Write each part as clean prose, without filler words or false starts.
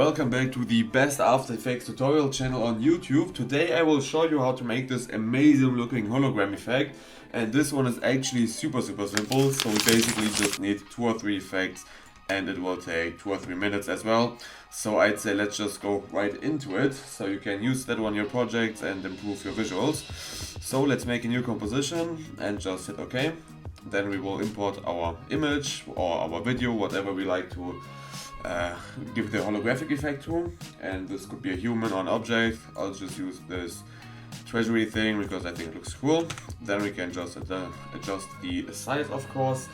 Welcome back to the best After Effects tutorial channel on YouTube. Today I will show you how to make this amazing looking hologram effect, and this one is actually super simple. So we basically just need 2 or 3 effects and it will take 2 or 3 minutes as well. So I'd say let's just go right into it so you can use that on your projects and improve your visuals. So let's make a new composition and just hit OK. Then we will import our image or our video, whatever we like to give the holographic effect to, and this could be a human or an object. I'll just use this treasury thing because I think it looks cool. Then we can just adjust the size, of course,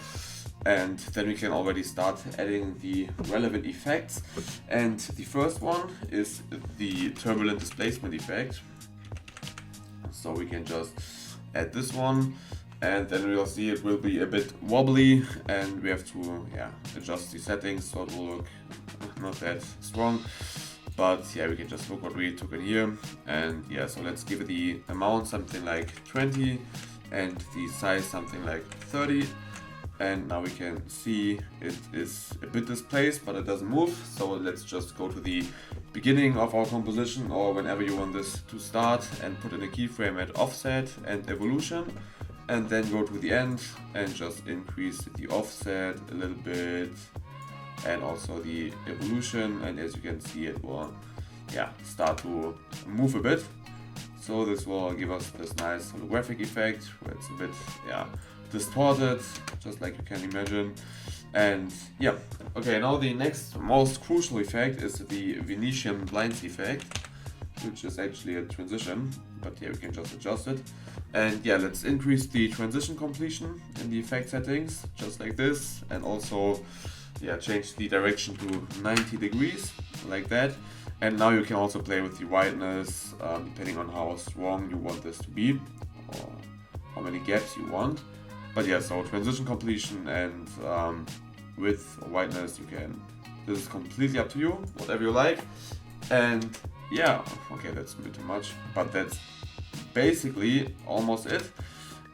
and then we can already start adding the relevant effects. And the first one is the turbulent displacement effect. So we can just add this one, and then we'll see it will be a bit wobbly, and we have to adjust the settings so it will look not that strong. But yeah, we can just look what we took in here, and yeah, so let's give it the amount something like 20 and the size something like 30. And now we can see it is a bit displaced, but it doesn't move. So let's just go to the beginning of our composition, or whenever you want this to start, and put in a keyframe at offset and evolution, and then go to the end and just increase the offset a little bit and also the evolution, and as you can see it will start to move a bit. So this will give us this nice holographic effect where it's a bit distorted, just like you can imagine. And yeah, okay, now the next most crucial effect is the Venetian blinds effect, which is actually a transition, but yeah, we can just adjust it. And yeah, let's increase the transition completion in the effect settings, just like this, and also change the direction to 90 degrees, like that. And now you can also play with the whiteness, depending on how strong you want this to be, or how many gaps you want. But yeah, so transition completion and width or whiteness, this is completely up to you, whatever you like. And yeah, okay, that's a bit too much, but that's basically almost it.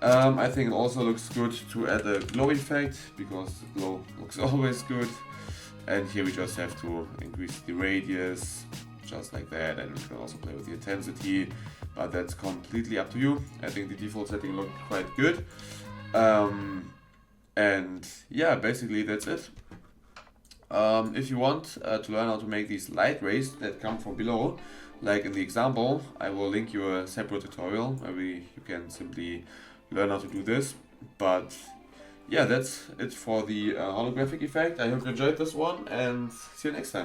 I think it also looks good to add a glow effect, because the glow looks always good. And here we just have to increase the radius, just like that, and we can also play with the intensity, but that's completely up to you. I think the default setting looked quite good. And yeah, basically that's it. If you want to learn how to make these light rays that come from below, like in the example, I will link you a separate tutorial where you can simply learn how to do this. But yeah, that's it for the holographic effect. I hope you enjoyed this one, and see you next time.